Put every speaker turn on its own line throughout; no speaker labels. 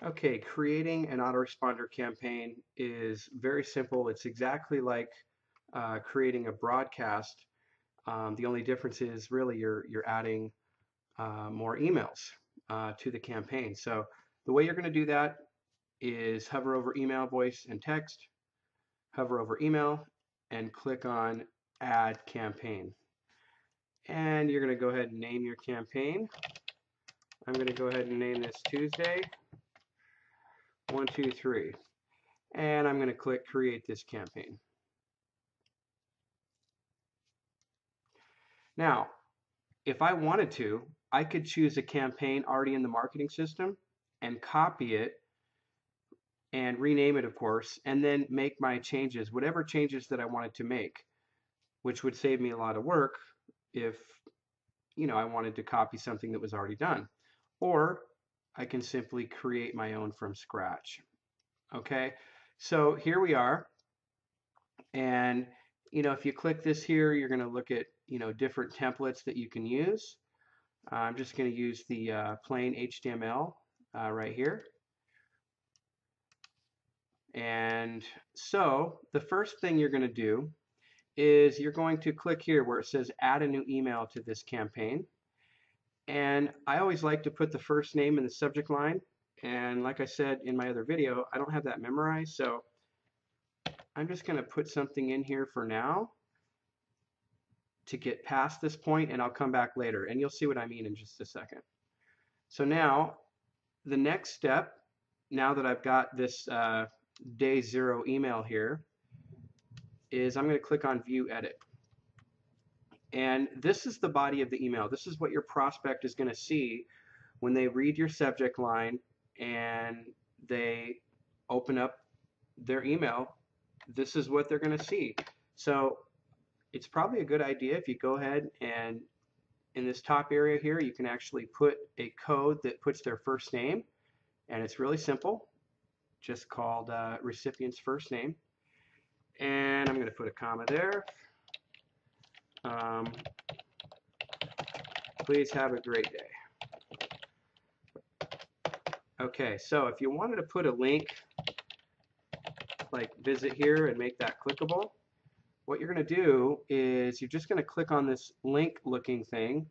Okay, creating an autoresponder campaign is very simple. It's exactly like creating a broadcast. The only difference is really you're adding more emails to the campaign. So the way you're going to do that is hover over email, voice, and text, hover over email, and click on Add Campaign. And you're going to go ahead and name your campaign. I'm going to go ahead and name this Tuesday 123. And I'm going to click Create this campaign. Now, if I wanted to, I could choose a campaign already in the marketing system and copy it and rename it, of course, and then make my changes, whatever changes that I wanted to make, which would save me a lot of work if, I wanted to copy something that was already done. Or I can simply create my own from scratch. Okay, so here we are. And, if you click this here, you're going to look at, different templates that you can use. I'm just going to use the plain HTML right here. And so the first thing you're going to do is you're going to click here where it says add a new email to this campaign. And I always like to put the first name in the subject line. And like I said in my other video, I don't have that memorized. So I'm just going to put something in here for now to get past this point, and I'll come back later. And you'll see what I mean in just a second. So now the next step, now that I've got this day 0 email here, is I'm going to click on View Edit. And this is the body of the email. This is what your prospect is going to see when they read your subject line and they open up their email. This is what they're going to see. So it's probably a good idea if you go ahead and in this top area here, you can actually put a code that puts their first name, and it's really simple, just called recipient's first name. And I'm going to put a comma there. Please have a great day. Okay, so if you wanted to put a link, like visit here and make that clickable, what you're going to do is you're just going to click on this link looking thing,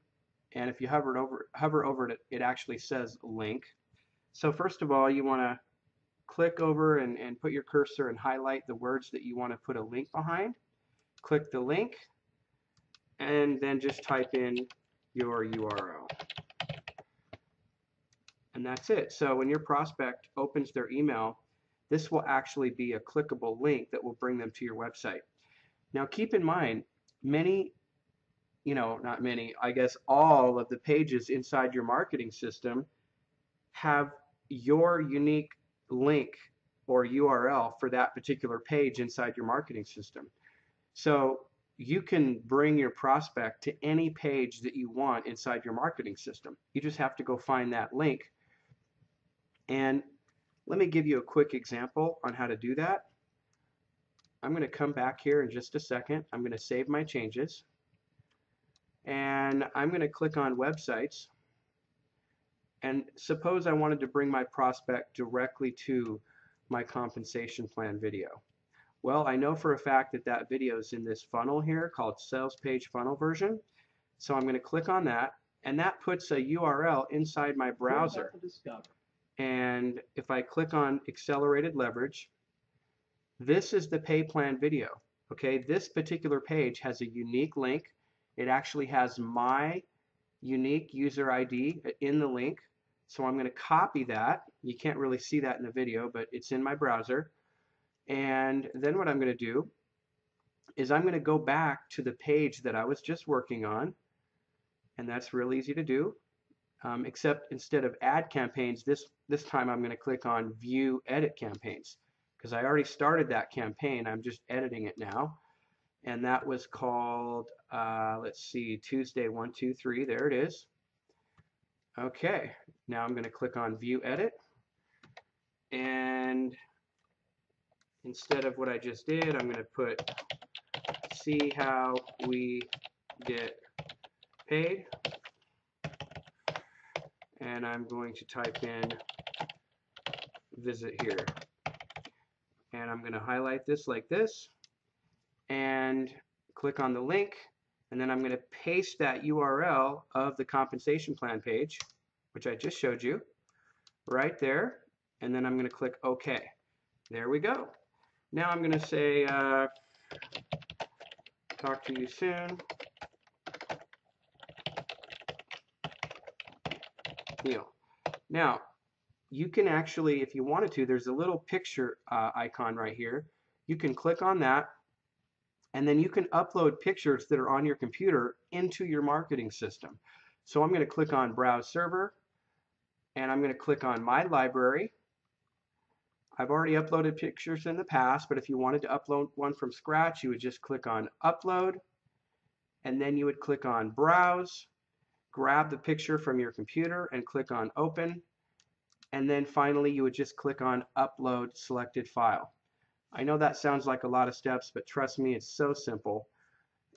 and if you hover over it, it actually says link. So first of all, you want to click over and put your cursor and highlight the words that you want to put a link behind. Click the link, and then just type in your URL. And that's it. So when your prospect opens their email, this will actually be a clickable link that will bring them to your website. Now keep in mind, many, not many, I guess all of the pages inside your marketing system have your unique link or URL for that particular page inside your marketing system. So you can bring your prospect to any page that you want inside your marketing system. You just have to go find that link. And let me give you a quick example on how to do that. I'm going to come back here in just a second. I'm going to save my changes. And I'm going to click on websites. And suppose I wanted to bring my prospect directly to my compensation plan video. Well, I know for a fact that that video is in this funnel here called sales page funnel version. So I'm going to click on that, and that puts a URL inside my browser. And if I click on accelerated leverage, this is the pay plan video. Okay, this particular page has a unique link. It actually has my unique user ID in the link. So I'm going to copy that. You can't really see that in the video, but it's in my browser. And then what I'm going to do is I'm going to go back to the page that I was just working on. And that's real easy to do. Except instead of add campaigns, this time I'm going to click on view edit campaigns, because I already started that campaign. I'm just editing it now, and that was called let's see, Tuesday 123. There it is. Okay, now I'm going to click on view edit, and instead of what I just did, I'm going to put see how we get paid. And I'm going to type in visit here. And I'm going to highlight this like this and click on the link. And then I'm going to paste that URL of the compensation plan page, which I just showed you, right there. And then I'm going to click OK. There we go. Now I'm going to say, talk to you soon, Neil. Now, you can actually, if you wanted to, there's a little picture icon right here. You can click on that, and then you can upload pictures that are on your computer into your marketing system. So I'm going to click on Browse Server, and I'm going to click on My Library. I've already uploaded pictures in the past, but if you wanted to upload one from scratch, you would just click on Upload, and then you would click on Browse, grab the picture from your computer, and click on Open. And then finally, you would just click on Upload Selected File. I know that sounds like a lot of steps, but trust me, it's so simple.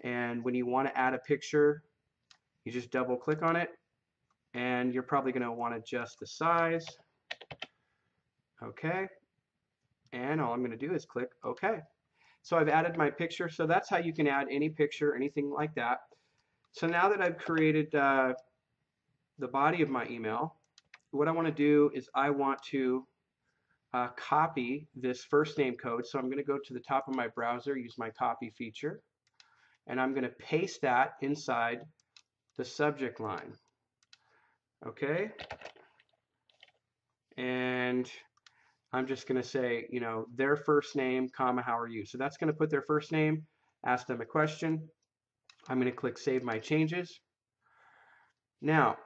And when you want to add a picture, you just double click on it, and you're probably going to want to adjust the size. Okay. And all I'm going to do is click OK. So I've added my picture. So that's how you can add any picture, anything like that. So now that I've created the body of my email, what I want to do is I want to copy this first name code. So I'm going to go to the top of my browser, use my copy feature, and I'm going to paste that inside the subject line. Okay. And I'm just going to say, you know, their first name, comma, how are you? So that's going to put their first name, ask them a question. I'm going to click Save My Changes. Now,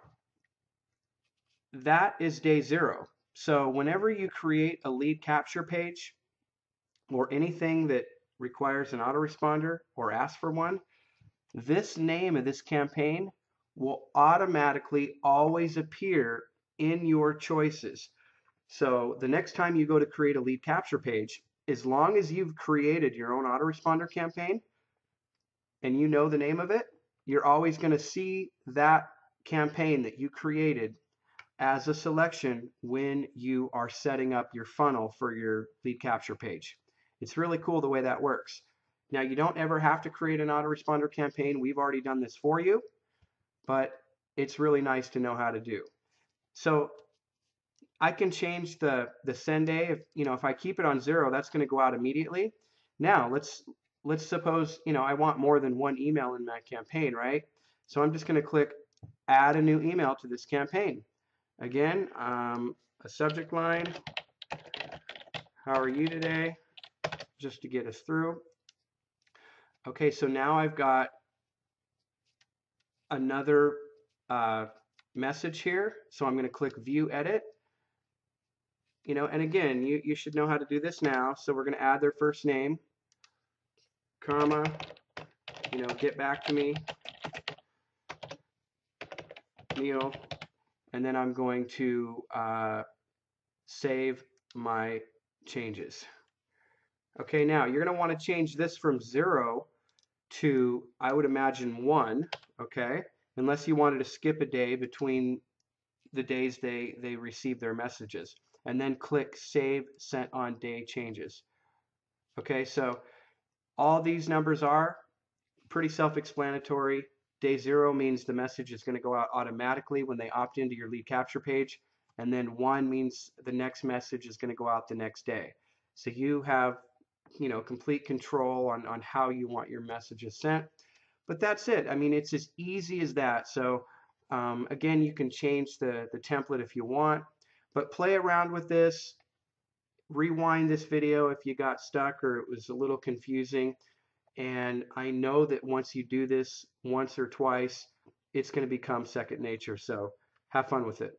that is day 0. So whenever you create a lead capture page or anything that requires an autoresponder or asks for one, this name of this campaign will automatically always appear in your choices. So the next time you go to create a lead capture page, as long as you've created your own autoresponder campaign and you know the name of it, you're always going to see that campaign that you created as a selection when you are setting up your funnel for your lead capture page. It's really cool the way that works. Now, you don't ever have to create an autoresponder campaign. We've already done this for you, but it's really nice to know how to do. So I can change the send day. If I keep it on 0, that's going to go out immediately. Now let's suppose I want more than one email in my campaign, right? So I'm just going to click add a new email to this campaign. Again, a subject line, how are you today? Just to get us through. Okay, so now I've got another message here. So I'm going to click View Edit. And again, you should know how to do this now. So we're going to add their first name, comma, get back to me, Neil. And then I'm going to save my changes. Okay, now you're going to want to change this from 0 to, I would imagine, 1, okay? Unless you wanted to skip a day between the days they receive their messages. And then click Save Sent on Day Changes. Okay, so all these numbers are pretty self-explanatory. Day 0 means the message is going to go out automatically when they opt into your lead capture page. And then 1 means the next message is going to go out the next day. So you have complete control on how you want your messages sent. But that's it. I mean, it's as easy as that. So again, you can change the template if you want, but play around with this. Rewind this video if you got stuck or it was a little confusing. And I know that once you do this once or twice, it's going to become second nature. So have fun with it.